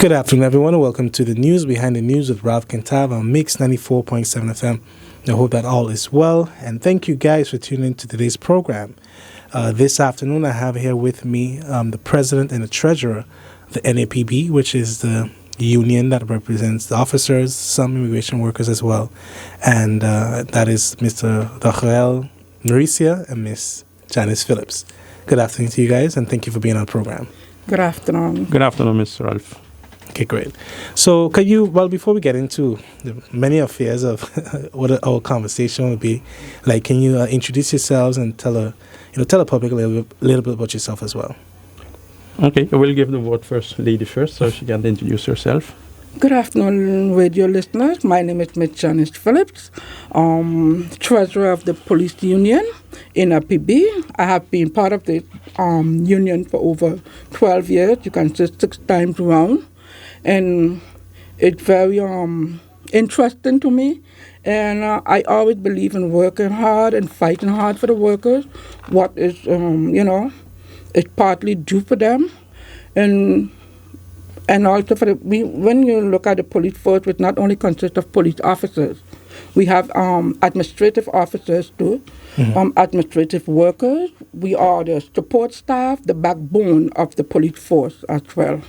Good afternoon, everyone, and welcome to the News Behind the News with Ralph Kintav on Mix 94.7 FM. I hope that all is well, and thank you guys for tuning in to today's program. This afternoon, I have here with me the president and the treasurer of the NAPB, which is the union that represents the officers, some immigration workers as well, and that is Mr. Rafael Mauricia and Miss Janice Phillips. Good afternoon to you guys, and thank you for being on the program. Good afternoon. Good afternoon, Mr. Ralph. Okay, great. So could you, before we get into the many affairs of what our conversation will be, like, can you introduce yourselves and tell the public a little bit about yourself as well? Okay, I will give the word first, lady first, so she can introduce herself. Good afternoon, radio listeners. My name is Miss Janice Phillips, treasurer of the police union in NAPB. I have been part of the union for over 12 years. You can say 6 times around. And it's very interesting to me. And I always believe in working hard and fighting hard for the workers. What is, it's partly due for them. And also for when you look at the police force, it not only consists of police officers. We have administrative officers too, administrative workers. We are the support staff, the backbone of the police force as well.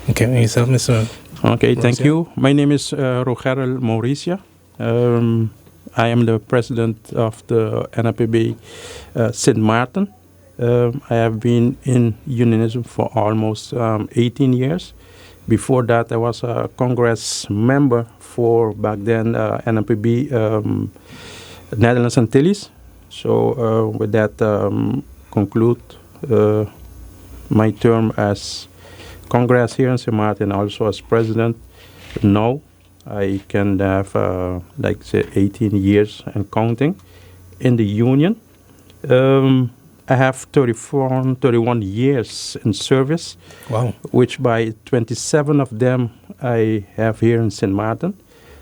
Okay, and yourself, Mr. Okay, Mauricia? thank you. My name is Rafael Mauricia. I am the president of the NAPB St. Martin. I have been in unionism for almost 18 years. Before that, I was a Congress member for back then NAPB Netherlands Antilles. So with that, conclude my term as Congress here in St. Martin, also as president. Now I can have, 18 years and counting in the union. I have 31 years in service. Wow. Which by 27 of them I have here in St. Martin.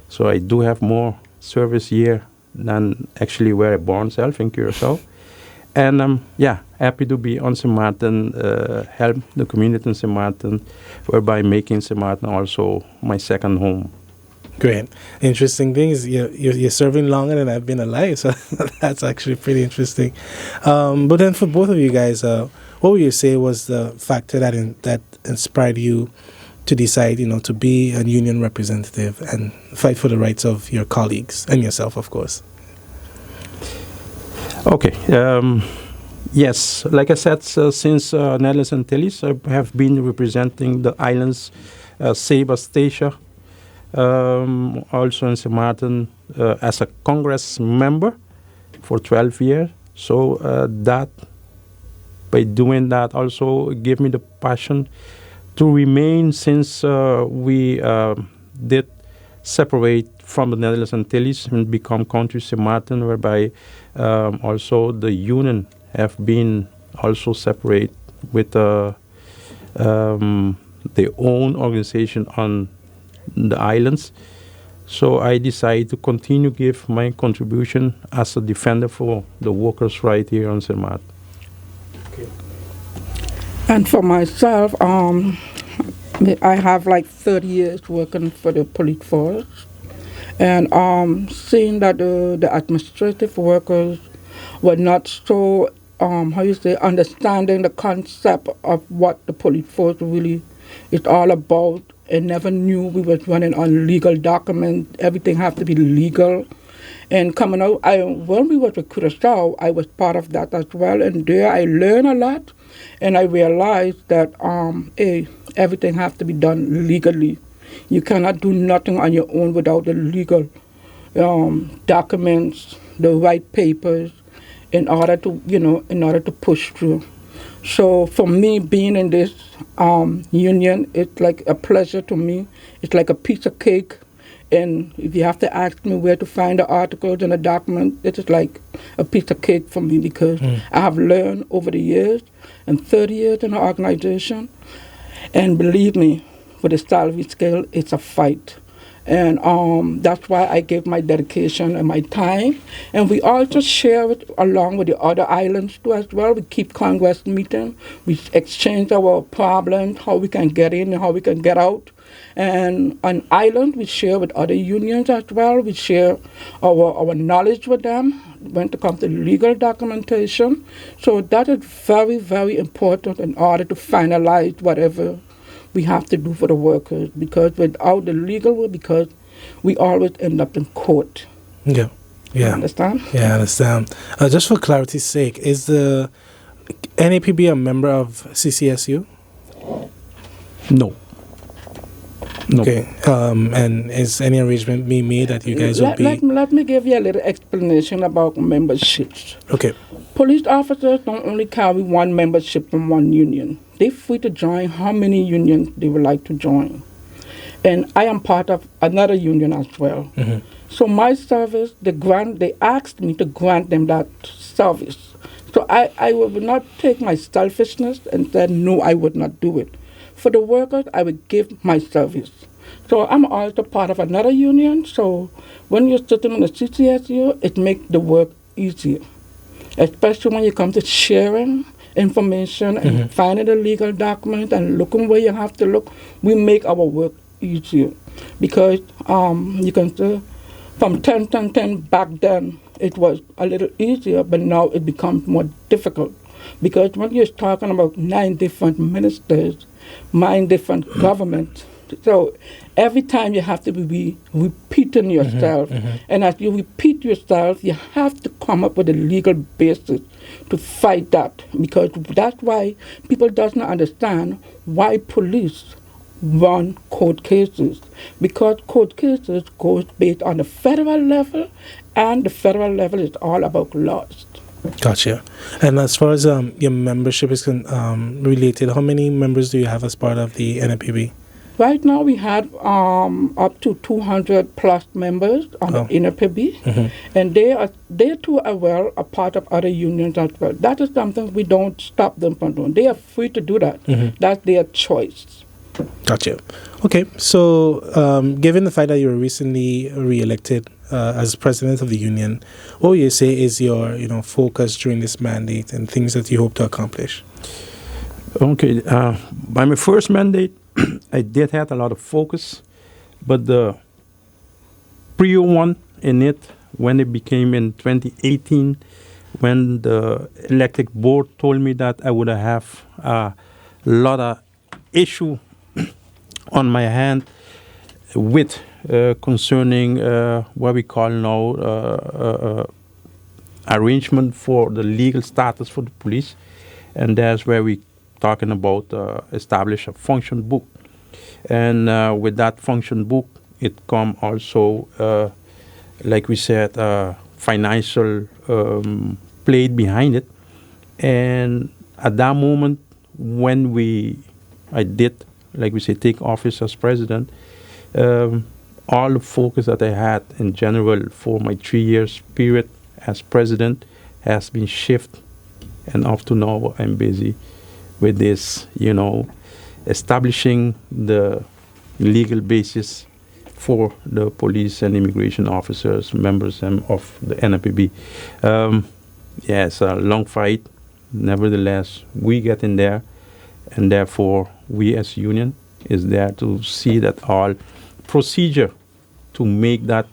So I do have more service here than actually where I born self in Curaçao. And happy to be on St. Martin, help the community in St. Martin, whereby making St. Martin also my second home. Great. Interesting thing is you're serving longer than I've been alive, so that's actually pretty interesting. But then for both of you guys, what would you say was the factor that inspired you to decide, to be a union representative and fight for the rights of your colleagues and yourself, of course? Okay. Yes, like I said, since Netherlands Antilles, I have been representing the islands, Sebastatia, also in St. Martin, as a Congress member for 12 years. So that, by doing that, also gave me the passion to remain, since we did separate from the Netherlands Antilles and become country St. Martin, whereby also the union have been also separate with their own organization on the islands. So I decided to continue give my contribution as a defender for the workers' right here on St. Martin. Okay. And for myself, I have 30 years working for the police force, and seeing that the administrative workers were not so, understanding the concept of what the police force really is all about, and never knew we was running on legal documents. Everything have to be legal. And coming out, when we was with Curaçao, I was part of that as well, and there I learned a lot, and I realized that everything has to be done legally. You cannot do nothing on your own without the legal documents, the right papers, in order to push through. So for me, being in this union, it's like a pleasure to me. It's like a piece of cake. And if you have to ask me where to find the articles and the documents, it is like a piece of cake for me, because I have learned over the years, and 30 years in the organization. And believe me, for the salary scale, it's a fight. And that's why I give my dedication and my time. And we also share it along with the other islands too as well. We keep Congress meeting. We exchange our problems, how we can get in and how we can get out. And on island, we share with other unions as well. We share our knowledge with them when it comes to legal documentation. So that is very, very important in order to finalize whatever we have to do for the workers, because without the legal work, because we always end up in court. Yeah. You understand? Yeah, I understand. Just for clarity's sake, is the NAPB a member of CCSU? No. Okay. And is any arrangement being made that you guys will be... Let me give you a little explanation about memberships. Okay. Police officers don't only carry one membership from one union. They're free to join how many unions they would like to join. And I am part of another union as well. Mm-hmm. So my service, they asked me to grant them that service. So I would not take my selfishness and said, no, I would not do it. For the workers, I would give my service. So I'm also part of another union. So when you're sitting in the CCSU, it makes the work easier, especially when you come to sharing information and finding the legal document and looking where you have to look. We make our work easier because you can say from 10 back then it was a little easier, but now it becomes more difficult because when you're talking about 9 different ministers, 9 different governments, so every time you have to be repeating yourself, and as you repeat yourself, you have to come up with a legal basis to fight that, because that's why people does not understand why police run court cases, because court cases goes based on the federal level, and the federal level is all about laws. Gotcha. And as far as your membership is related, how many members do you have as part of the NAPB? Right now we have up to 200 plus members on the NAPB, and they too are well a part of other unions as well. That is something we don't stop them from doing. They are free to do that. That's their choice. Gotcha. Okay, so given the fact that you were recently re-elected as president of the union, what would you say is your focus during this mandate and things that you hope to accomplish? Okay, by my first mandate, I did have a lot of focus, but the prior one in it, when it became in 2018, when the electric board told me that I would have a lot of issue on my hand with concerning what we call now arrangement for the legal status for the police, and that's where we talking about establish a function book, and with that function book, it come also like we said, financial plate behind it, and at that moment when I did, like we say, take office as president, all the focus that I had in general for my 3 years period as president has been shifted, and up to now I'm busy with this, establishing the legal basis for the police and immigration officers, members of the NAPB. It's a long fight. Nevertheless, we get in there, and therefore we as union is there to see that all procedure to make that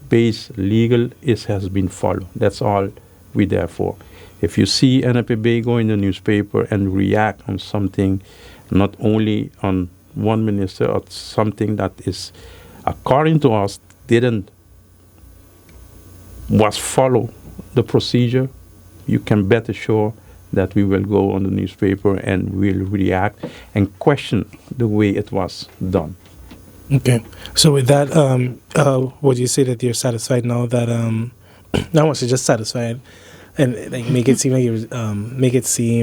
base legal has been followed. That's all we there for. If you see NAPB go in the newspaper and react on something, not only on one minister or something that is, according to us, was follow the procedure, you can bet assure that we will go on the newspaper and will react and question the way it was done. Okay. So with that, would you say that you're satisfied now that, not once you're just satisfied, and like make it seem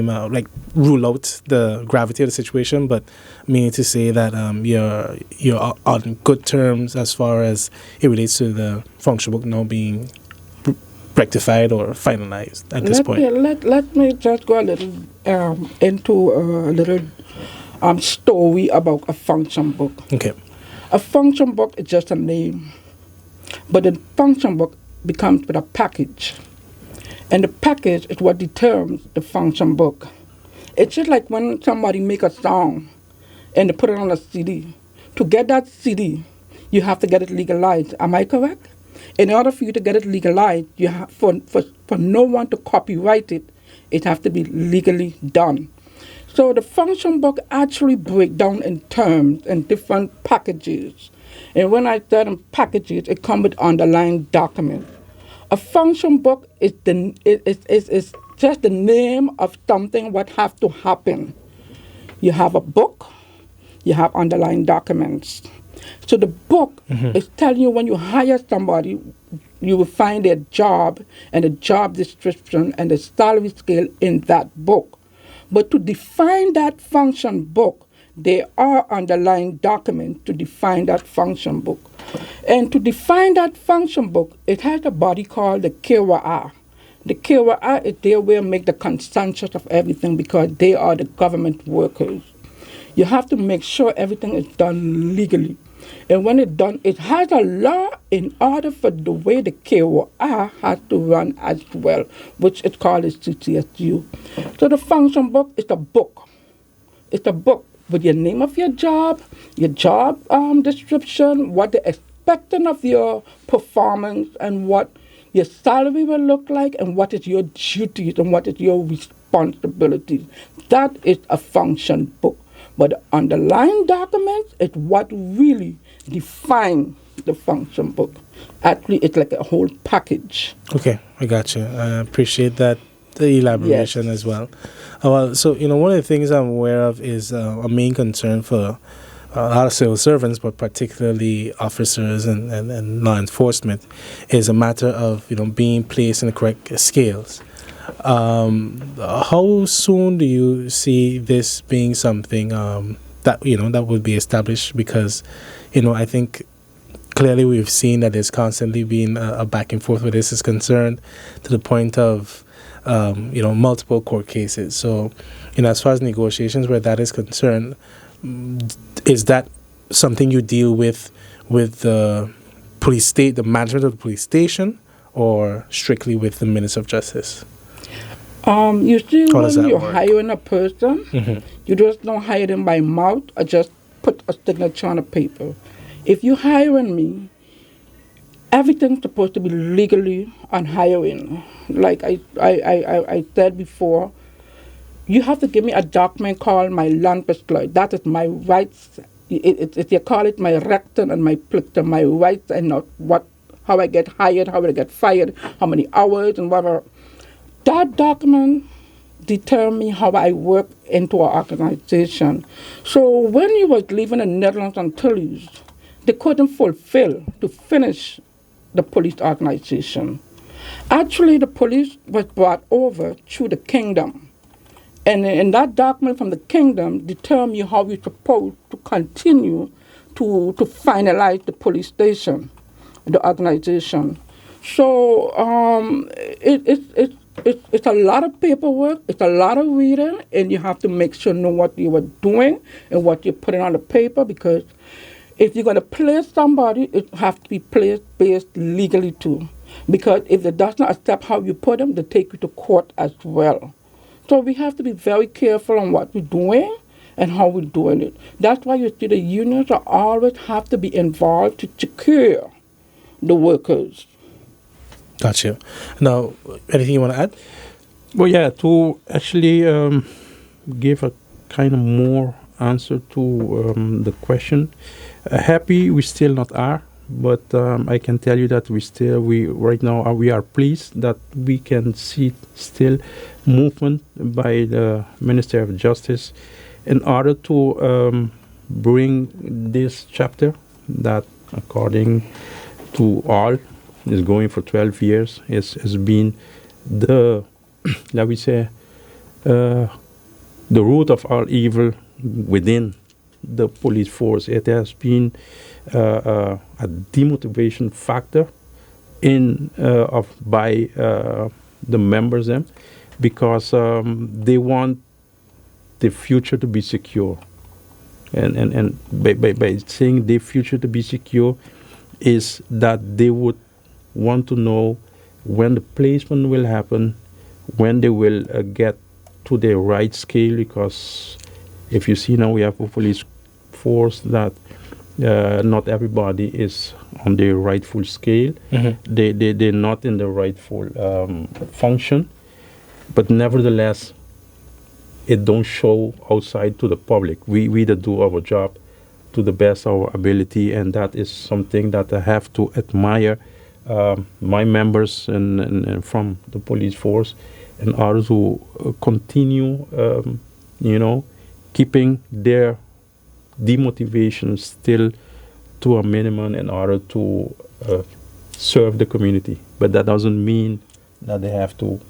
like like rule out the gravity of the situation, but meaning to say that you're on good terms as far as it relates to the function book now being rectified or finalized at this point? Let me just go a little into a little story about a function book. Okay. A function book is just a name, but the function book becomes with a package. And the package is what determines the function book. It's just like when somebody make a song and they put it on a CD. To get that CD, you have to get it legalized. Am I correct? In order for you to get it legalized, you have for no one to copyright it, it has to be legally done. So the function book actually breaks down in terms and different packages. And when I said in packages, it comes with underlying documents. A function book is just the name of something what has to happen. You have a book, you have underlying documents. So the book is telling you when you hire somebody, you will find their job and the job description and the salary scale in that book. But to define that function book, there are underlying documents to define that function book. And to define that function book, it has a body called the KWA. The KWA is their way to make the consensus of everything because they are the government workers. You have to make sure everything is done legally. And when it's done, it has a law in order for the way the KOR has to run as well, which is called the CCSU. So the function book is a book. It's a book with your name of your job description, what they're expecting of your performance, and what your salary will look like, and what is your duties, and what is your responsibilities. That is a function book. But the underlying documents is what really define the function book. Actually, it's like a whole package. Okay, I got you. I appreciate that, the elaboration as well. Well, so, one of the things I'm aware of is a main concern for a lot of civil servants, but particularly officers and law enforcement, is a matter of, being placed in the correct scales. How soon do you see this being something that that would be established? Because I think clearly we've seen that there's constantly been a back and forth where this is concerned, to the point of multiple court cases. So as far as negotiations where that is concerned, is that something you deal with the the management of the police station, or strictly with the Minister of Justice? You see, when you're work? hiring a person, you just don't hire them by mouth or just put a signature on a paper. If you're hiring me, everything's supposed to be legally on hiring. Like I said before, you have to give me a document called my Landbesluit. That is my rights. They call it my rechten and my plichten, my rights, and not how I get hired, how I get fired, how many hours, and whatever. That document determines how I work into our organization. So when you was leaving the Netherlands and Toulouse, they couldn't fulfill to finish the police organization. Actually, the police was brought over through the kingdom. And in that document from the kingdom determines how you're supposed to continue to finalize the police station, the organization. So it's a lot of paperwork, it's a lot of reading, and you have to make sure you know what you were doing and what you're putting on the paper, because if you're going to place somebody, it has to be placed based legally too. Because if it does not accept how you put them, they take you to court as well. So we have to be very careful on what we're doing and how we're doing it. That's why you see the unions are always have to be involved to secure the workers. Gotcha. Now, anything you want to add? Well, yeah, to actually give a kind of more answer to the question. Happy we still not are, but I can tell you that we right now we are pleased that we can see still movement by the Minister of Justice in order to bring this chapter that, according to all, is going for 12 years, has been the, let me say, the root of all evil within the police force. It has been a demotivation factor by the members, because they want the future to be secure. And by saying their future to be secure is that they would want to know when the placement will happen, when they will get to the right scale, because if you see now we have a police force that not everybody is on the rightful scale. They're not in the rightful function, but nevertheless it don't show outside to the public. We do our job to the best of our ability, and that is something that I have to admire my members and from the police force and others who continue, keeping their demotivation still to a minimum in order to serve the community. But that doesn't mean that they have to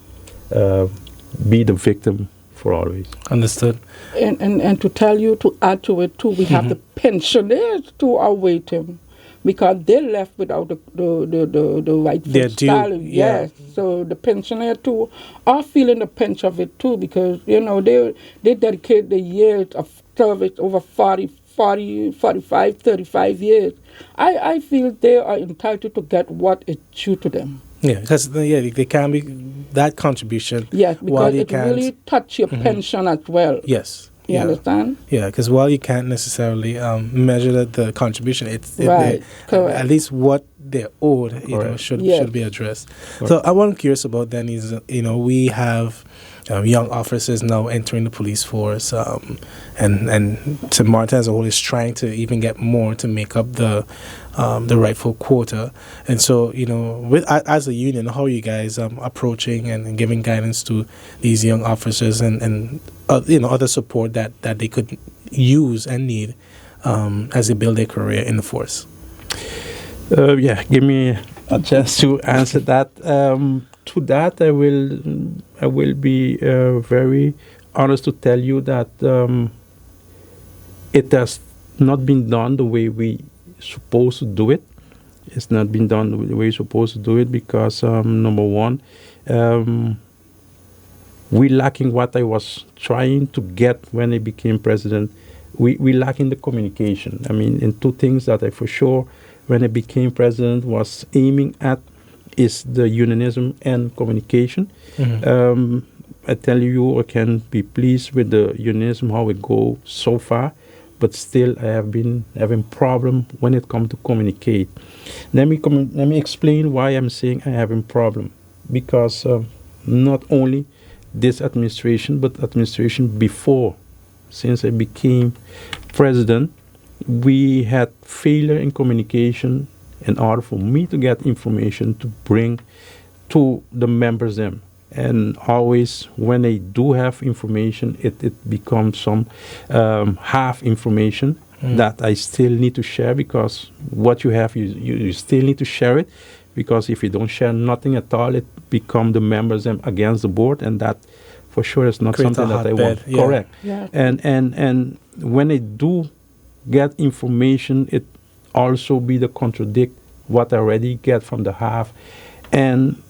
be the victim for always. Understood. And to tell you, to add to it too, we have the pensioners to are waiting, because they're left without the rightful salary. Yes. So the pensioner too are feeling the pinch of it too, because they dedicate the years of service over 40, 45, 35 years. I feel they are entitled to get what is due to them. Yeah, because they can be that contribution. Yes, because it really touch your pension as well. Yes. You understand? Yeah, because while you can't necessarily measure the contribution, Right. Correct. At least what they're owed, should be addressed. Correct. So what I'm curious about then is, we have young officers now entering the police force, and St. Martin as a whole is trying to even get more to make up the rightful quota. And so, as a union, how are you guys approaching and giving guidance to these young officers and other support that they could use and need as they build their career in the force? Give me a chance to answer that. To that, I will be very honest to tell you that it has not been done the way we supposed to do it. It's not been done the way we're supposed to do it because number one, we lacking what I was trying to get when I became president. We lacking the communication. I mean, in two things that I for sure when I became president was aiming at is the unionism and communication. I tell you, I can be pleased with the unionism, how it go so far, but still I have been having problem when it comes to communicate. Let me explain why I'm saying I having problem. Because not only this administration, but administration before, since I became president, we had failure in communication in order for me to get information to bring to the members them. And always when they do have information, it becomes some half information that I still need to share, because what you have, you still need to share it, because if you don't share nothing at all, it becomes the members them against the board, and that for sure is not something that I want. Yeah. Correct. Yeah. And when they do get information, it also be the contradict what I already get from the half. And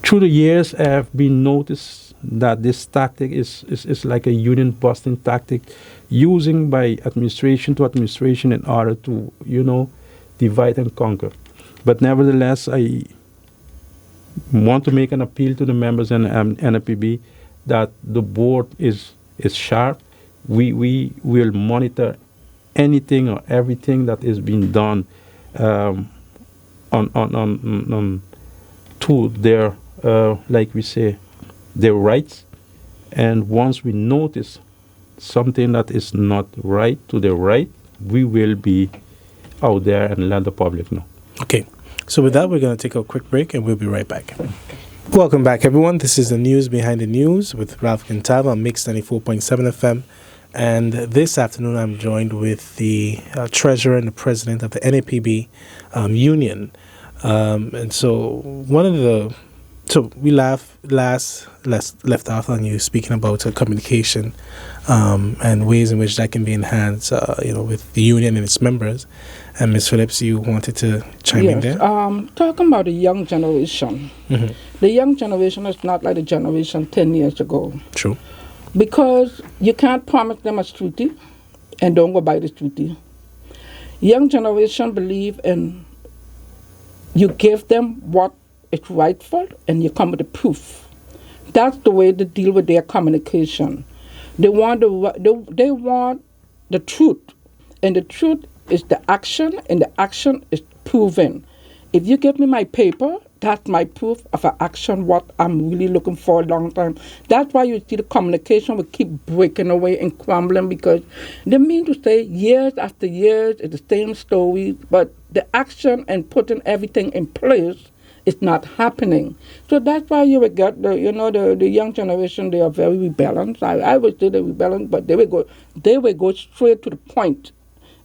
through the years, I have been noticed that this tactic is like a union busting tactic, using by administration to administration in order to, divide and conquer. But nevertheless, I want to make an appeal to the members and NAPB that the board is sharp. We will monitor anything or everything that is being done on to their like we say, their rights. And once we notice something that is not right to their right, we will be out there and let the public know. Okay. So with that, we're going to take a quick break and we'll be right back. Welcome back, everyone. This is the News Behind the News with Ralph Quintava on Mix 94.7 FM. And this afternoon, I'm joined with the treasurer and the president of the NAPB union. And so we left off on you speaking about communication and ways in which that can be enhanced, with the union and its members. And Ms. Phillips, you wanted to chime in there? Talking about the young generation. The young generation is not like the generation 10 years ago. True. Because you can't promise them a streetie and don't go by the duty. Young generation believe in you give them what is rightful and you come with the proof. That's the way to deal with their communication. They want they want the truth, and the truth is the action, and the action is proven. If you give me my paper, that's my proof of an action, what I'm really looking for a long time. That's why you see the communication will keep breaking away and crumbling, because they mean to say years after years, it's the same story, but the action and putting everything in place is not happening. So that's why you will get the young generation. They are very rebellious. I would say they're rebellious, but they will go straight to the point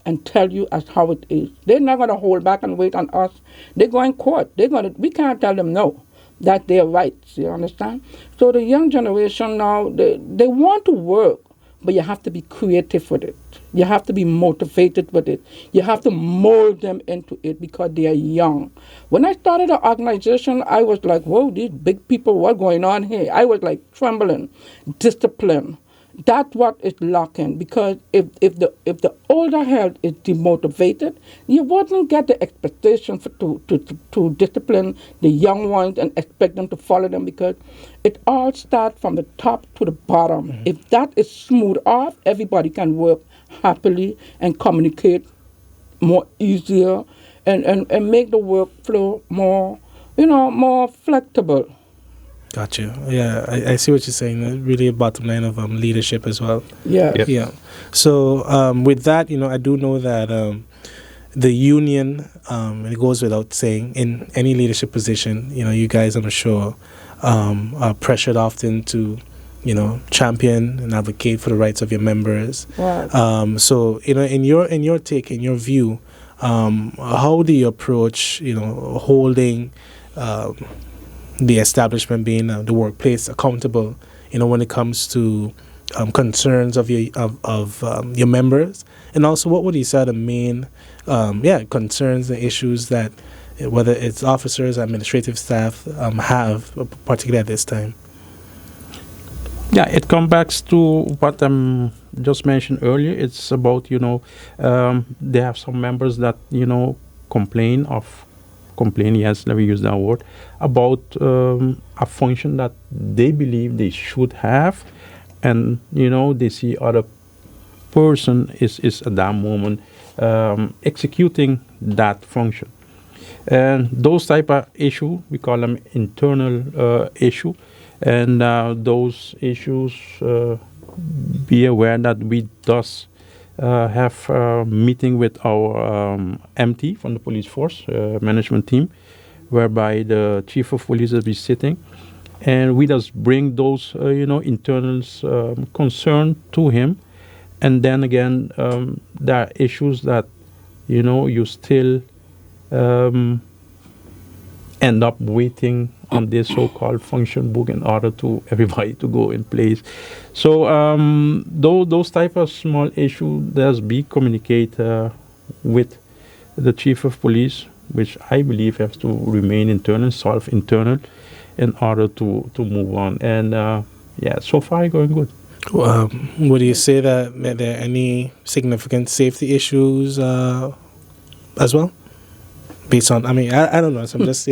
and tell you as how it is. They're not going to hold back and wait on us. They go in court. We can't tell them no, that they're right. You understand? So the young generation now, they want to work, but you have to be creative with it. You have to be motivated with it. You have to mold them into it because they are young. When I started the organization, I was like, whoa, these big people, what's going on here? I was like trembling, discipline. That's what is lacking, because if the older head is demotivated, you wouldn't get the expectation to discipline the young ones and expect them to follow them, because it all starts from the top to the bottom. Mm-hmm. If that is smooth off, everybody can work happily and communicate more easier and make the workflow more flexible. Gotcha. Yeah, I see what you're saying. Really a bottom line of leadership as well. Yeah. Yep. Yeah. So with that, I do know that the union, and it goes without saying, in any leadership position, you guys, I'm sure, are pressured often to, champion and advocate for the rights of your members. Right. So, in your take, in your view, how do you approach, holding the establishment, being the workplace, accountable, when it comes to concerns of your members, and also what would you say are the main concerns and issues that whether it's officers, administrative staff have, particularly at this time? Yeah, it comes back to what I just mentioned earlier. It's about they have some members that complain, yes, let me use that word, about a function that they believe they should have, and they see other person is at that moment executing that function. And those type of issue, we call them internal issue, and those issues, be aware that we thus have a meeting with our MT from the police force management team, whereby the chief of police will be sitting, and we just bring those internals concern to him. And then again, there are issues that you still end up waiting on this so-called function book in order to everybody to go in place. So those type of small issues does be communicate with the chief of police, which I believe has to remain internal, solve internal, in order to move on. And so far going good. Would you say that there are any significant safety issues as well? Based on, I don't know, so I'm just,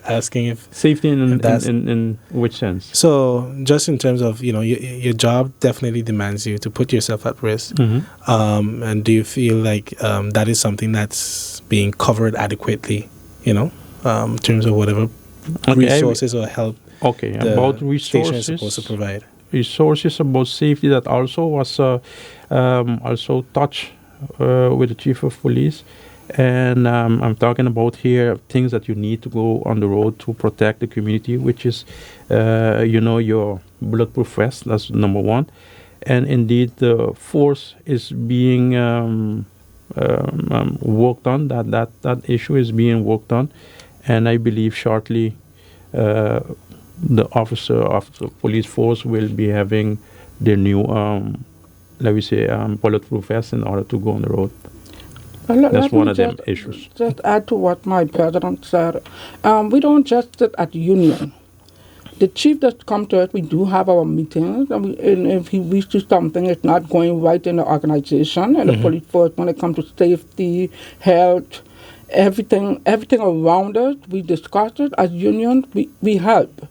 asking if... Safety in which sense? So, just in terms of, your job definitely demands you to put yourself at risk. Mm-hmm. And do you feel like that is something that's being covered adequately, in terms of whatever resources or help about resources, station is supposed to provide? Resources about safety that also was also touched with the chief of police. And I'm talking about here things that you need to go on the road to protect the community, which is, your bulletproof vest. That's number one. And indeed, the force is being worked on. That issue is being worked on. And I believe shortly the officer of the police force will be having their new, bulletproof vest in order to go on the road. That's one of them issues. Just add to what my president said. We don't just sit at the union. the chief that come to us, we do have our meetings, and if he reaches something that's not going right in the organization and the police force, when it comes to safety, health, everything around us, we discuss it as union. We help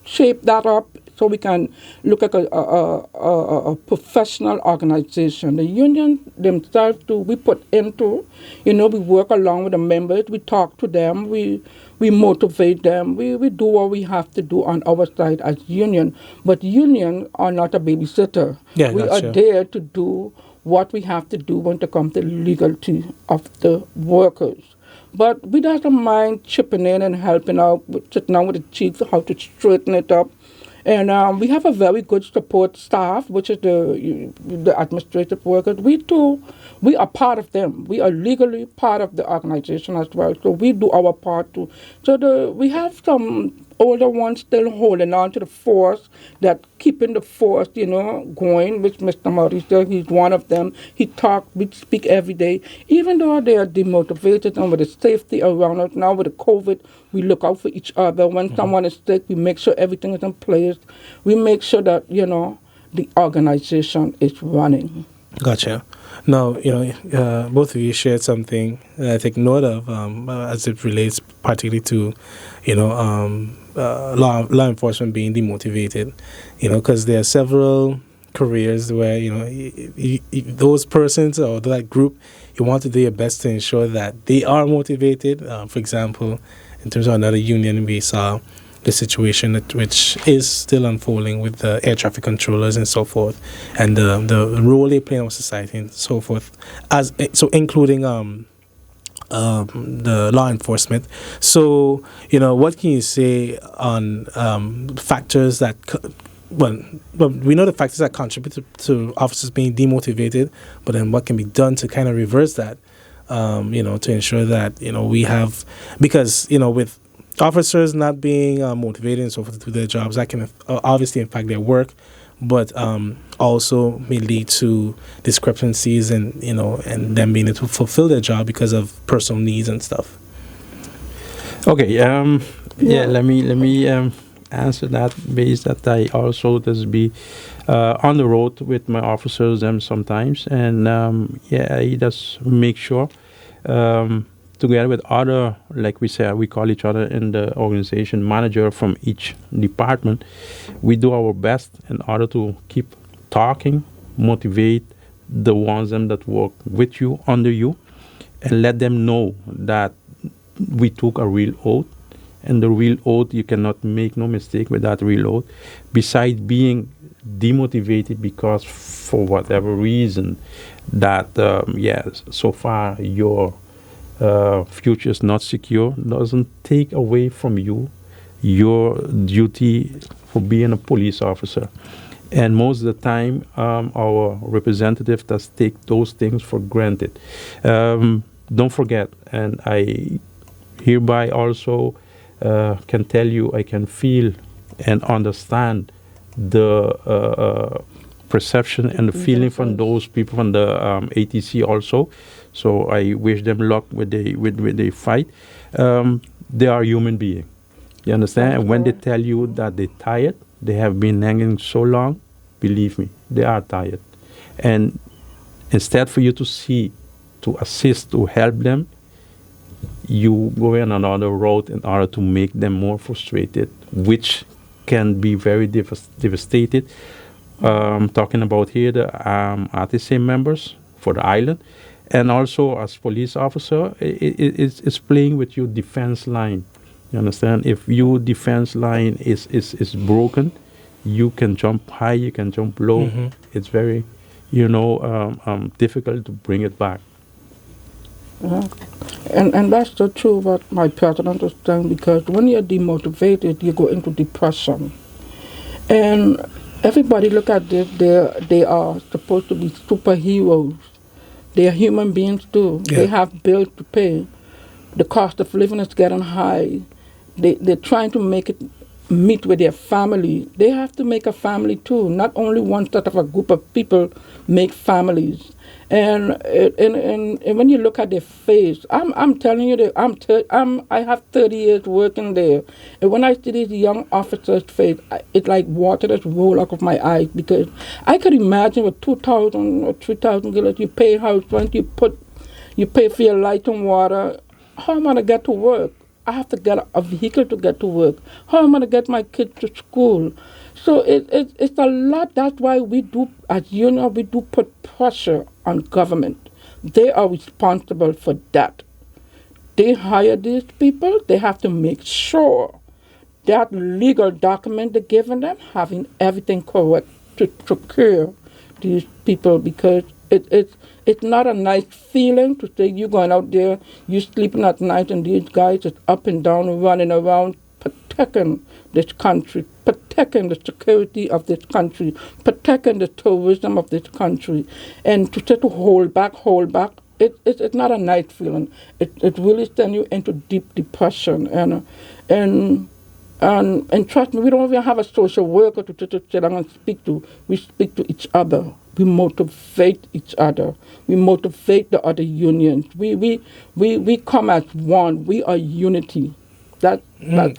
shape that up so we can look at a professional organization. The union themselves too, we put into, we work along with the members, we talk to them, we motivate them, we do what we have to do on our side as union. But union are not a babysitter. Yeah, we are there to do what we have to do when it comes to legality of the workers. But we doesn't mind chipping in and helping out, sitting down with the chiefs, how to straighten it up. And we have a very good support staff, which is the administrative workers. We are part of them. We are legally part of the organization as well. So we do our part too. So we have some older ones still holding on to the force, that keeping the force, going, which Mr. Mauricio, he's one of them. We speak every day. Even though they are demotivated and with the safety around us, now with the COVID, we look out for each other. When someone is sick, we make sure everything is in place. We make sure that, the organization is running. Gotcha. Now, both of you shared something that I take note of as it relates particularly to, law enforcement being demotivated, because there are several careers where, those persons or that group, you want to do your best to ensure that they are motivated. For example, in terms of another union, we saw the situation which is still unfolding with the air traffic controllers and so forth, and the role they play in our society and so forth, including the law enforcement. So, what can you say on factors that, we know the factors that contribute to officers being demotivated, but then what can be done to kind of reverse that, to ensure that, we have, because, with officers not being motivated and so forth to do their jobs, that can obviously impact their work, but also may lead to discrepancies and and them being able to fulfill their job because of personal needs and stuff. Okay. Let me answer that, based that I also just be on the road with my officers sometimes, and I just make sure. Together with other, like we call each other in the organization, manager from each department, we do our best in order to keep talking, motivate the ones that work with you, under you, and let them know that we took a real oath. And the real oath, you cannot make no mistake with that real oath. Besides being demotivated because for whatever reason that, so far your future is not secure, doesn't take away from you your duty for being a police officer. And most of the time, our representatives does take those things for granted. Don't forget, and I hereby also can tell you, I can feel and understand the perception and the feeling from those people from the ATC also. So I wish them luck with the fight. They are human beings. You understand? And when they tell you that they're tired, they have been hanging so long, believe me, they are tired. And instead for you to assist, to help them, you go in another road in order to make them more frustrated, which can be very devastated. Talking about here the RTC members for the island, and also as police officer, it's playing with your defense line. You understand? If your defense line is broken, you can jump high, you can jump low. Mm-hmm. It's very, difficult to bring it back. And that's the truth what my president was saying, because when you're demotivated, you go into depression. And everybody look at this, they are supposed to be superheroes. They are human beings too. Yeah. They have bills to pay. The cost of living is getting high. They're trying to make it meet with their family, they have to make a family too. Not only one set of a group of people make families. And when you look at their face, I'm telling you that I have 30 years working there, and when I see these young officers' face, it's like water just roll out of my eyes, because I could imagine with 2,000 or 3,000 dollars, you pay house rent, you pay for your light and water. How am I gonna get to work? I have to get a vehicle to get to work. How am I going to get my kids to school? So it's a lot. That's why we do, as union, we do put pressure on government. They are responsible for that. They hire these people. They have to make sure that legal document they're giving them, having everything correct to procure these people, because it's not a nice feeling to say you're going out there, you're sleeping at night, and these guys is up and down, running around, protecting this country, protecting the security of this country, protecting the tourism of this country. And to say to hold back, it's not a nice feeling. It really sends you into deep depression. And trust me, we don't even have a social worker to sit down and speak to. We speak to each other. We motivate each other. We motivate the other unions. We come as one. We are unity. That's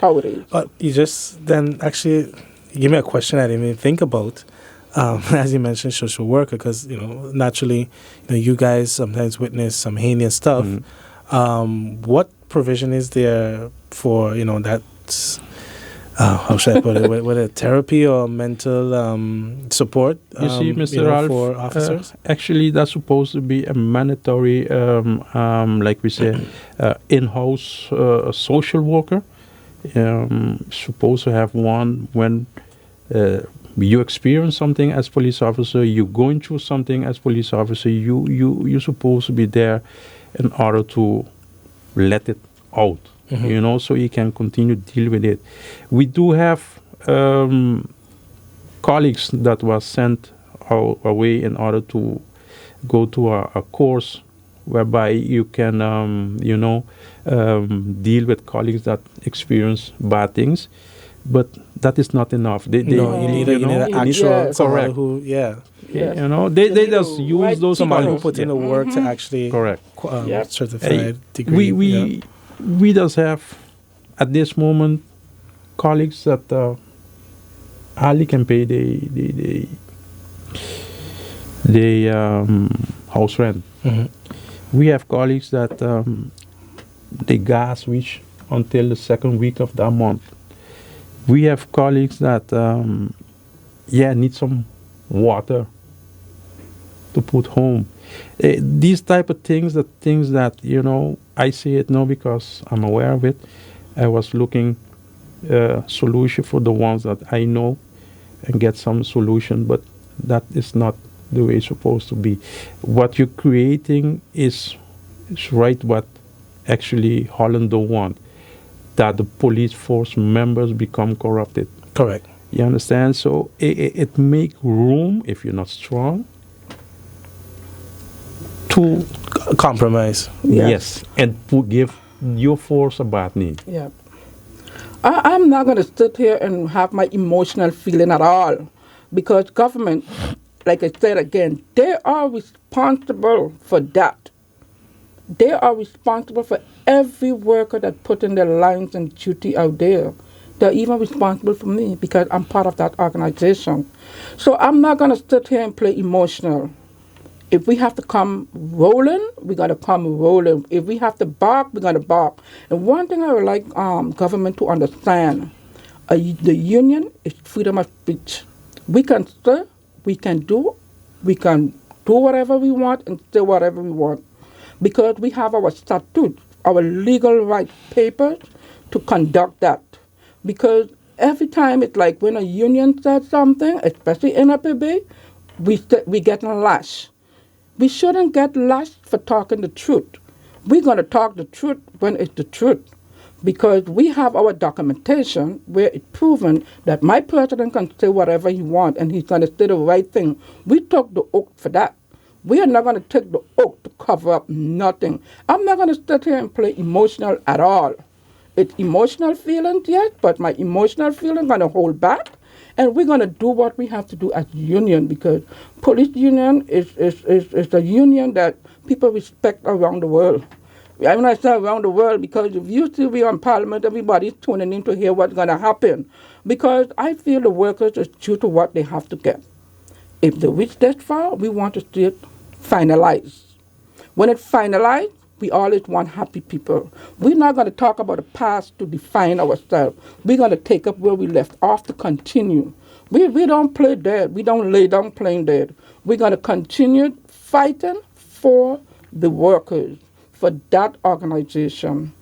how it is. But you just then actually give me a question I didn't even think about. As you mentioned, social worker, because naturally, you guys sometimes witness some heinous stuff. What provision is there for that? How should I put it? Whether therapy or mental support? You see, Mr. Ralph, for officers. Actually, that's supposed to be a mandatory, like we say, in-house social worker. Supposed to have one when you experience something as police officer, you're going through something as police officer. You're supposed to be there in order to let it out. So you can continue to deal with it. We do have colleagues that were sent away in order to go to a course whereby you can, deal with colleagues that experience bad things. But that is not enough. You need an actual correct. Who, they just use those somebody who skills. put in the work to actually correct certified degree. We just have at this moment colleagues that hardly can pay the house rent. We have colleagues that the gas reach until the second week of that month. We have colleagues that need some water to put home. These type of things, I see it now because I'm aware of it. I was looking solution for the ones that I know and get some solution, but that is not the way it's supposed to be. What you're creating is right what actually Holland don't want, that the police force members become corrupted. Correct. You understand? So it make room, if you're not strong, to compromise. Yes, and to give your force a bad name. Yeah. I'm not going to sit here and have my emotional feeling at all, because government, like I said again, they are responsible for that. They are responsible for every worker that put in their lines and duty out there. They're even responsible for me because I'm part of that organization. So I'm not going to sit here and play emotional. If we have to come rolling, we got to come rolling. If we have to bark, we got to bark. And one thing I would like government to understand, the union is freedom of speech. We can say, we can do whatever we want and say whatever we want, because we have our statute, our legal rights papers to conduct that. Because every time it's like when a union says something, especially in NAPB, we get lashed. We shouldn't get lashed for talking the truth. We're going to talk the truth when it's the truth, because we have our documentation where it's proven that my president can say whatever he wants and he's going to say the right thing. We took the oath for that. We are not going to take the oath to cover up nothing. I'm not going to sit here and play emotional at all. It's emotional feelings, yes, but my emotional feeling going to hold back. And we're going to do what we have to do as a union, because police union is a union that people respect around the world. I mean, I say around the world because if you see we on Parliament, everybody's tuning in to hear what's going to happen. Because I feel the workers is due to what they have to get. If they reach that far, we want to see it finalized. When it's finalized, we always want happy people. We're not going to talk about the past to define ourselves. We're going to take up where we left off to continue. We don't play dead. We don't lay down playing dead. We're going to continue fighting for the workers, for that organization.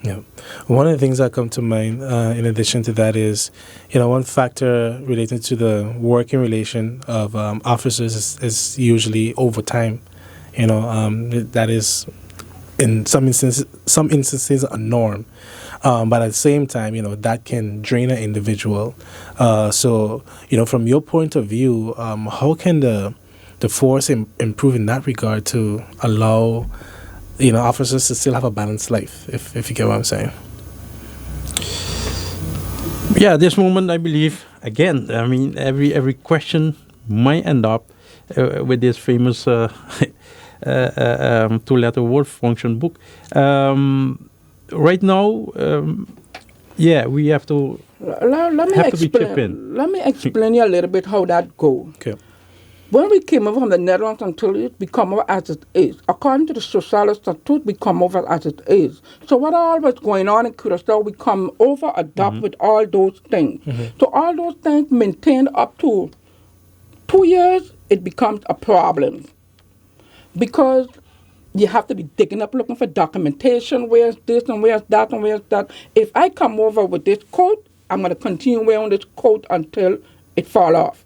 Yeah. One of the things that come to mind in addition to that is, one factor related to the working relation of officers is usually overtime. That is in some instances a norm. But at the same time, that can drain an individual. So, from your point of view, how can the force improve in that regard to allow officers to still have a balanced life, if you get what I'm saying? Yeah, this moment I believe, again, I mean, every question might end up with this famous two-letter word function book. Right now, we have to be chipped in. Let me explain you a little bit how that goes. Okay. When we came over from the Netherlands until it become over as it is, according to the Socialist Statute, we come over as it is. So what all was going on in Curacao, we come over, adopt with all those things. Mm-hmm. So all those things maintained up to 2 years, it becomes a problem. Because you have to be digging up, looking for documentation, where's this and where's that and where's that. If I come over with this coat, I'm going to continue wearing this coat until it fall off.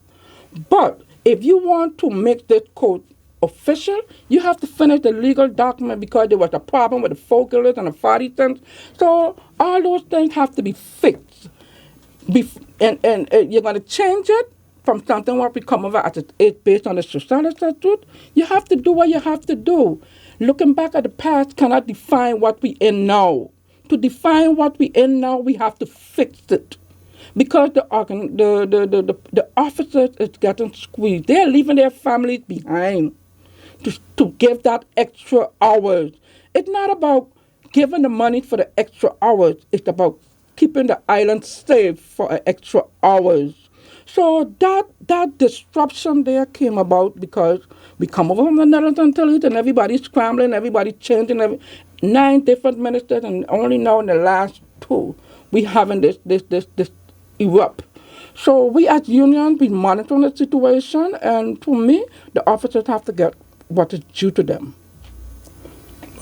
But if you want to make this coat official, you have to finish the legal document because there was a problem with the focal list and the 40 cents. So all those things have to be fixed. And you're going to change it from something what we come over as it is based on the Socialist Statute. You have to do what you have to do. Looking back at the past cannot define what we in now. To define what we in now, we have to fix it. Because the officers is getting squeezed. They're leaving their families behind to give that extra hours. It's not about giving the money for the extra hours. It's about keeping the island safe for extra hours. So that disruption there came about because we come over from the Netherlands until it, and everybody's scrambling, everybody's changing, 9 different ministers, and only now in the last 2, we having this erupt. So we as unions, we monitoring the situation, and to me, the officers have to get what is due to them.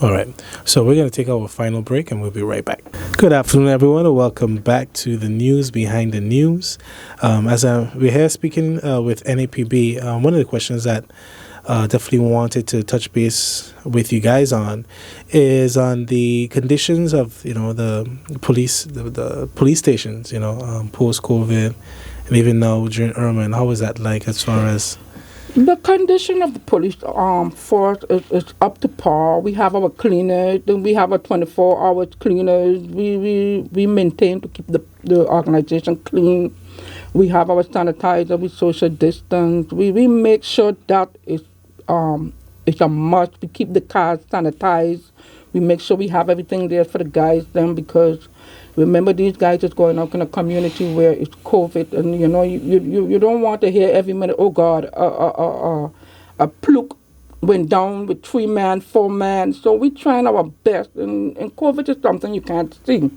All right. So we're going to take our final break and we'll be right back. Good afternoon, everyone, and welcome back to the news behind the news. As we're here speaking with NAPB, one of the questions that definitely wanted to touch base with you guys on is on the conditions of the police stations, post COVID, and even now during Irma. And how is that like as far as the condition of the police force is up to par. We have our cleaners, then we have our 24-hour cleaners. We maintain to keep the organization clean. We have our sanitizer, we social distance. We make sure that it's a must. We keep the cars sanitized. We make sure we have everything there for the guys then, because remember these guys is going out in a community where it's COVID, and you don't want to hear every minute, oh God, a pluke went down with 3 man, 4 man. So we're trying our best, and COVID is something you can't see.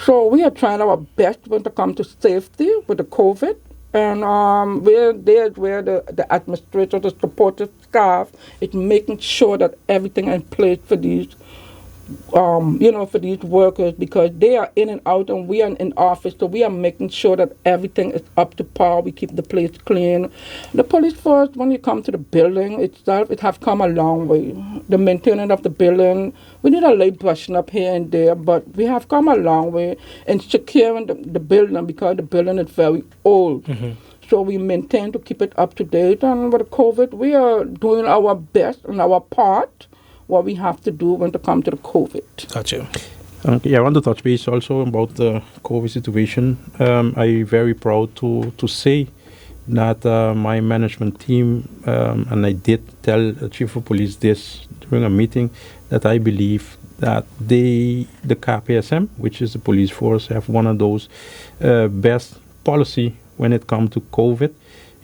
So we are trying our best when it comes to safety with the COVID. And where the administrator, the supportive staff is making sure that everything is in place for these, for these workers, because they are in and out and we are in office, so we are making sure that everything is up to par. We keep the place clean. The police force, when you come to the building itself, it has come a long way. The maintenance of the building, we need a light brushing up here and there, but we have come a long way in securing the building, because the building is very old. Mm-hmm. So we maintain to keep it up to date. And with COVID, we are doing our best and our part, what we have to do when it comes to the COVID. Gotcha. Okay, I want to touch base also about the COVID situation. I'm very proud to say that my management team, and I did tell the chief of police this during a meeting, that I believe that the KPSM, which is the police force, have one of those best policy when it comes to COVID.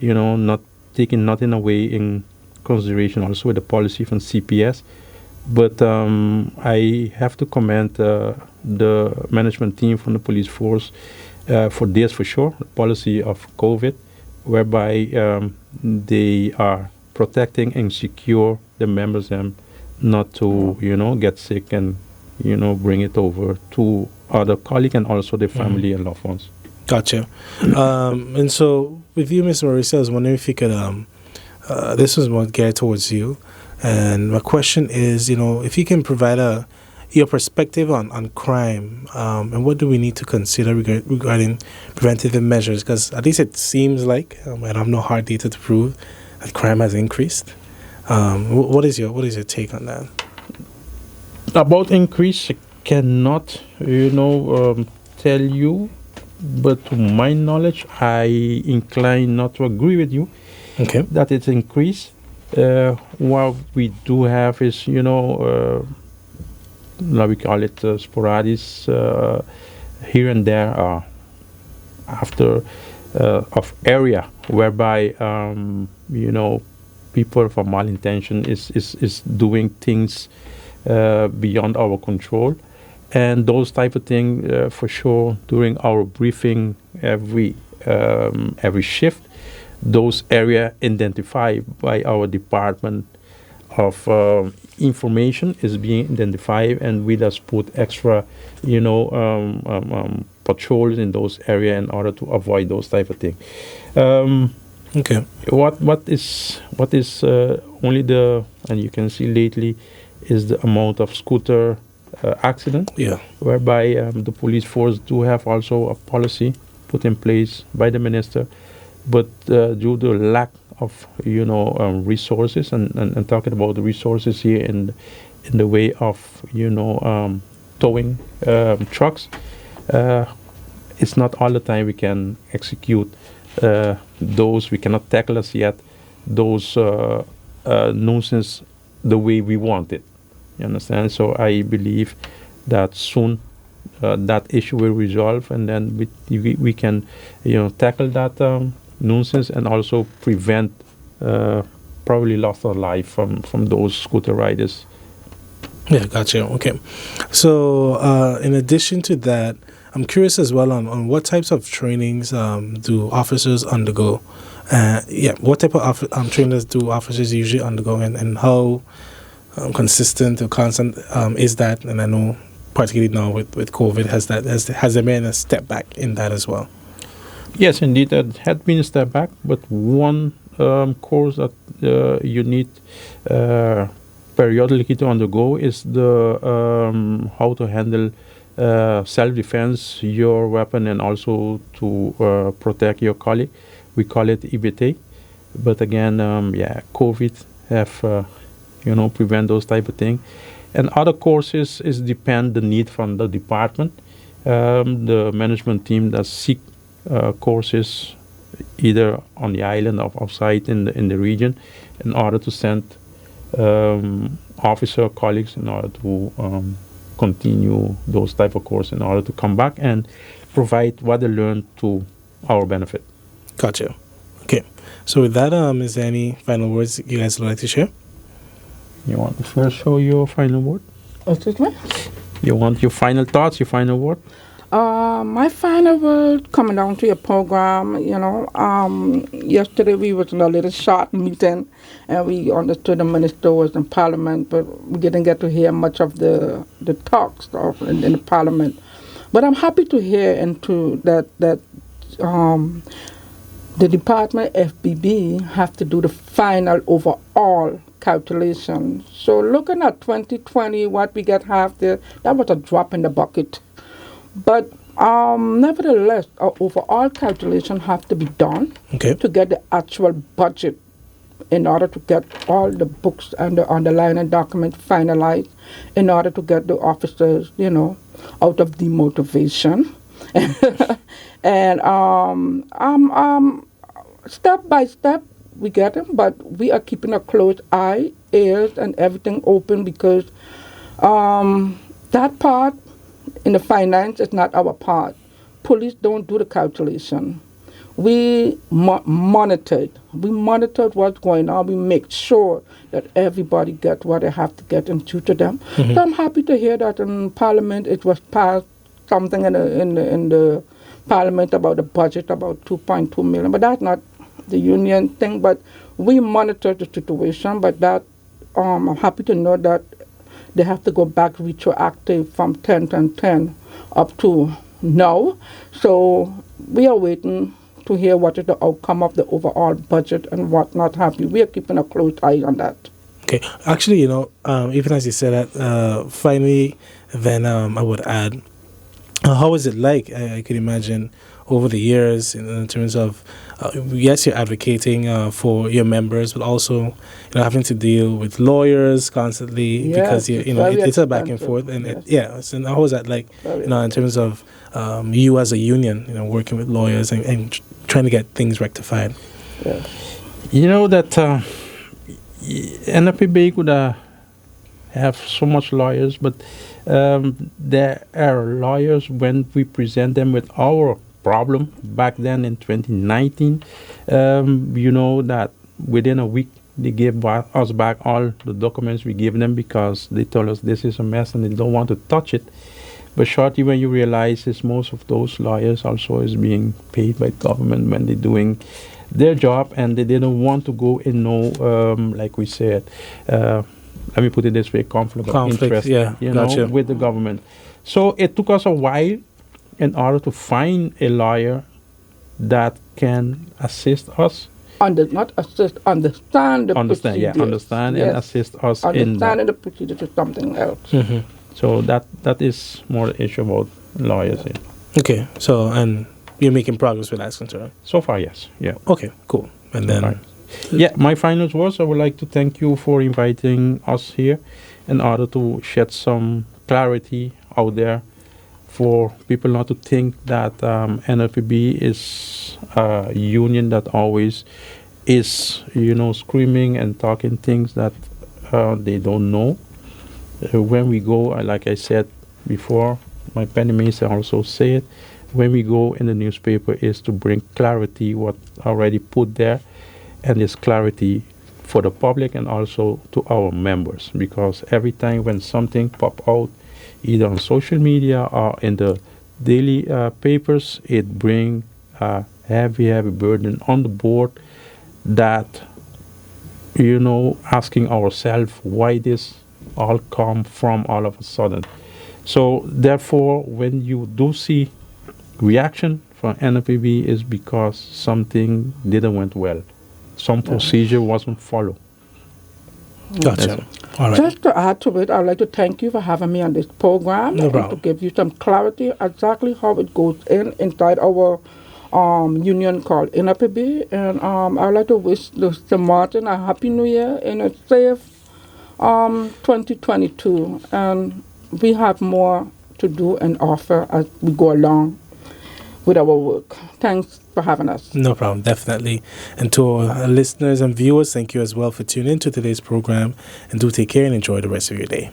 Not taking nothing away in consideration also with the policy from CPS. But I have to commend the management team from the police force for this, for sure, the policy of COVID, whereby they are protecting and secure the members and not to, get sick and, bring it over to other colleagues and also their family and loved ones. Gotcha. And so with you, Mr. Mauricio, I was wondering if you could, this was more geared towards you. And my question is, if you can provide your perspective on crime, and what do we need to consider regarding preventative measures? Because at least it seems like, I have no hard data to prove that crime has increased. What is your take on that? About increase, I cannot, tell you, but to my knowledge, I incline not to agree with you. Okay. That it's increased. What we do have is, now we call it sporadic here and there after of area whereby, people from malintention is doing things beyond our control. And those type of things, for sure, during our briefing every shift, those areas identified by our department of information is being identified, and we just put extra, patrols in those areas in order to avoid those type of things. Okay. What is only and you can see lately is the amount of scooter accident. Yeah. Whereby the police force do have also a policy put in place by the minister. But due to lack of resources and talking about the resources here in the way of towing trucks, it's not all the time we can execute those. We cannot tackle as yet those nuisance the way we want it. You understand? So I believe that soon that issue will resolve, and then we can tackle that nuisance and also prevent probably loss of life from those scooter riders. Yeah, gotcha. Okay. So in addition to that, I'm curious as well on what types of trainings do officers undergo? What type of trainings do officers usually undergo, and how consistent or constant is that? And I know particularly now with COVID, has there been a step back in that as well? Yes, indeed, that had been a step back, but one course that you need periodically to undergo is the how to handle self-defense, your weapon, and also to protect your colleague. We call it EBT. But again, COVID have prevent those type of things. And other courses is depend the need from the department. The management team that seek courses either on the island or outside in the region in order to send officer colleagues in order to continue those type of courses in order to come back and provide what they learned to our benefit. Gotcha. Okay. So with that, is there any final words you guys would like to share? You want to first show your final word? Excuse me? You want your final thoughts, your final word? My final word coming down to your program, yesterday we was in a little short meeting and we understood the minister was in parliament, but we didn't get to hear much of the talk stuff in the parliament. But I'm happy to hear into that the department FBB have to do the final overall calculation. So looking at 2020, what we get half there, that was a drop in the bucket. But nevertheless, our overall calculation have to be done to get the actual budget in order to get all the books and the underlying document finalized, in order to get the officers, out of demotivation. And step by step, we get them, but we are keeping a close eye, ears, and everything open because that part in the finance is not our part. Police don't do the calculation. We monitored. We monitored what's going on. We make sure that everybody gets what they have to get and due to them. Mm-hmm. So I'm happy to hear that in Parliament it was passed something in the Parliament about the budget about 2.2 million. But that's not the union thing. But we monitor the situation. But that I'm happy to know that they have to go back retroactive from 10/10 up to now. So we are waiting to hear what is the outcome of the overall budget and what not have you. We are keeping a close eye on that. Okay. Actually, even as you said that, finally, then I would add, how is it like? I could imagine over the years in terms of, yes, you're advocating for your members, but also, having to deal with lawyers constantly because, it's a back and forth. And yes. So how is that like, in terms of you as a union, working with lawyers and trying to get things rectified? Yes. That NAPB could have so much lawyers, but there are lawyers when we present them with our problem back then in 2019. That within a week they gave us back all the documents we gave them because they told us this is a mess and they don't want to touch it. But shortly when you realize is most of those lawyers also is being paid by government when they're doing their job and they didn't want to go in like we said, let me put it this way, conflict of interest, gotcha. with the government. So it took us a while in order to find a lawyer that can assist us. Not assist, understand the procedures. Yeah, understand and assist us in that. Understanding the procedures is something else. Mm-hmm. So that is more the issue about lawyers. Yeah. Okay, so, and you're making progress with that concern? So far, yes. Yeah. Okay, cool. And then... Yeah, my final words, I would like to thank you for inviting us here in order to shed some clarity out there for people not to think that NAPB is a union that always is, screaming and talking things that they don't know. When we go, like I said before, my penny minister also said, when we go in the newspaper is to bring clarity what already put there, and this clarity for the public and also to our members, because every time when something pop out, either on social media or in the daily papers, it bring a heavy burden on the board that, asking ourselves why this all come from all of a sudden. So therefore, when you do see reaction from NAPB is because something didn't went well. Some procedure wasn't followed. Gotcha. All right. Just to add to it, I'd like to thank you for having me on this program No problem. to give you some clarity exactly how it goes inside our union called NAPB. And I'd like to wish Mr. Martin a happy new year and a safe 2022. And we have more to do and offer as we go along with our work. Thanks for having us. No problem, definitely. And to our listeners and viewers, thank you as well for tuning in to today's program. And do take care and enjoy the rest of your day.